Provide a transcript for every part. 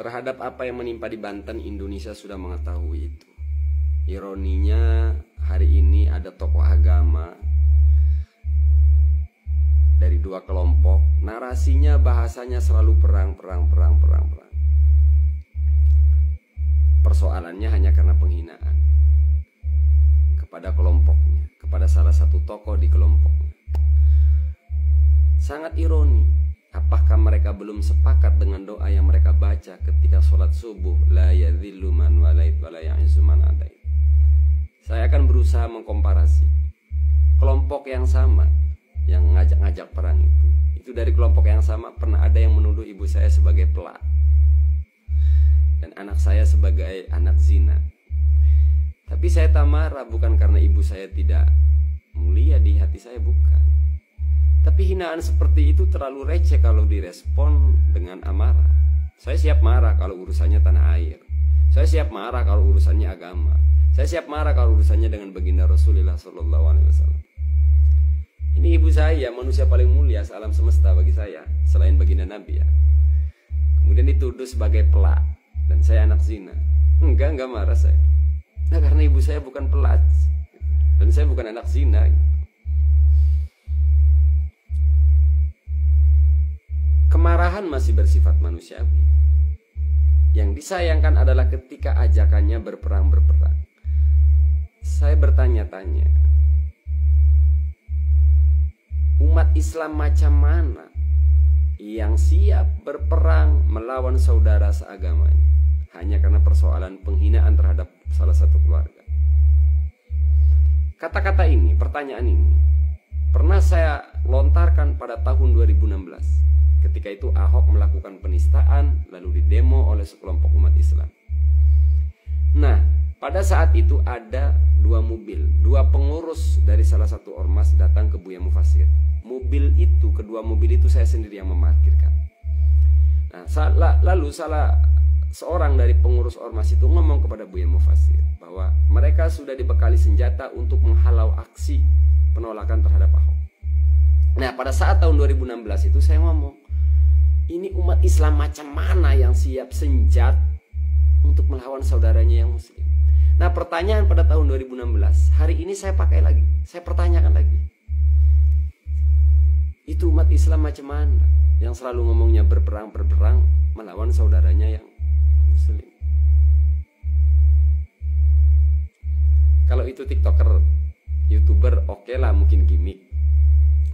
Terhadap apa yang menimpa di Banten, Indonesia sudah mengetahui itu. Ironinya, hari ini ada tokoh agama dari dua kelompok. Narasinya, bahasanya selalu perang. Persoalannya hanya karena penghinaan kepada kelompoknya, kepada salah satu tokoh di kelompoknya. Sangat ironi. Apakah mereka belum sepakat dengan doa yang mereka baca ketika sholat subuh? La yadhillu man walait wa la ya'izzu man adait. Saya akan berusaha mengkomparasi kelompok yang sama yang ngajak-ngajak perang itu dari kelompok yang sama. Pernah ada yang menuduh ibu saya sebagai pelak dan anak saya sebagai anak zina. Tapi saya tak marah, bukan karena ibu saya tidak mulia di hati saya, bukan. Tapi hinaan seperti itu terlalu receh kalau direspon dengan amarah. Saya siap marah kalau urusannya tanah air. Saya siap marah kalau urusannya agama. Saya siap marah kalau urusannya dengan baginda Rasulullah SAW. Ini ibu saya, manusia paling mulia sealam semesta bagi saya, selain baginda Nabi ya. Kemudian dituduh sebagai pelak dan saya anak zina. Enggak marah saya. Nah, karena ibu saya bukan pelak dan saya bukan anak zina. Kemarahan masih bersifat manusiawi. Yang disayangkan adalah ketika ajakannya berperang. Saya bertanya-tanya, umat Islam macam mana yang siap berperang melawan saudara seagamanya hanya karena persoalan penghinaan terhadap salah satu keluarga? Kata-kata ini, pertanyaan ini pernah saya lontarkan pada tahun 2016. Ketika itu Ahok melakukan penistaan lalu didemo oleh sekelompok umat Islam. Nah, pada saat itu ada dua mobil, dua pengurus dari salah satu ormas datang ke Buya Mufasir. Mobil itu, kedua mobil itu saya sendiri yang memarkirkan. Nah, lalu salah seorang dari pengurus ormas itu ngomong kepada Buya Mufasir bahwa mereka sudah dibekali senjata untuk menghalau aksi penolakan terhadap Ahok. Nah, pada saat tahun 2016 itu saya ngomong, ini umat Islam macam mana yang siap senjat untuk melawan saudaranya yang muslim? Nah, pertanyaan pada tahun 2016, hari ini saya pakai lagi, saya pertanyakan lagi. Itu umat Islam macam mana yang selalu ngomongnya berperang melawan saudaranya yang muslim? Kalau itu TikToker, YouTuber, oke lah, mungkin gimmick.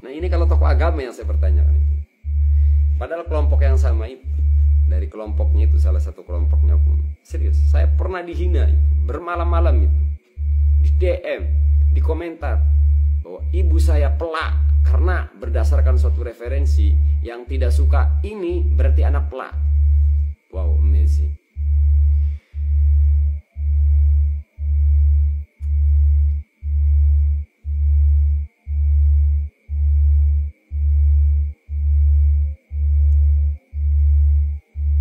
Nah, ini kalau tokoh agama yang saya pertanyakan itu. Padahal kelompok yang sama itu, dari kelompoknya itu salah satu kelompoknya pun serius. Saya pernah dihina itu, bermalam-malam itu, di DM, di komentar bahwa ibu saya pelak karena berdasarkan suatu referensi yang tidak suka ini berarti anak pelak. Wow, amazing.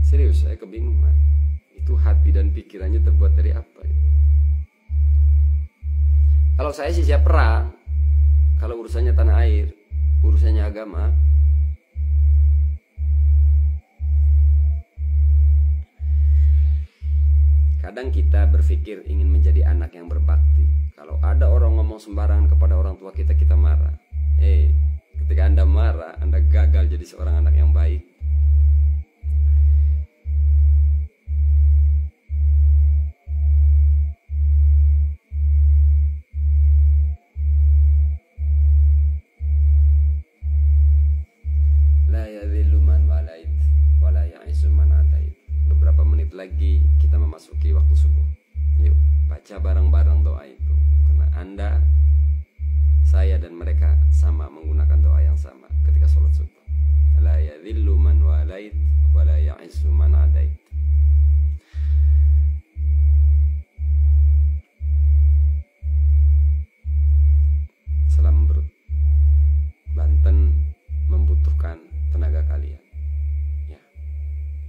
Serius, saya kebingungan. Itu hati dan pikirannya terbuat dari apa ya? Kalau saya sih siap perang. Kalau urusannya tanah air, urusannya agama. Kadang kita berpikir ingin menjadi anak yang berbakti. Kalau ada orang ngomong sembarangan kepada orang tua kita, kita marah. Ketika Anda marah, Anda gagal jadi seorang anak yang baik. Beberapa menit lagi kita memasuki waktu subuh. Yuk, baca bareng-bareng doa itu. Karena Anda, saya dan mereka sama menggunakan doa yang sama ketika sholat subuh. La yadhillu man walait wa la ya'izzu man adait. Salam brut. Banten membutuhkan tenaga kalian.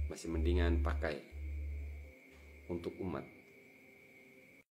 Masih mendingan pakai untuk umat.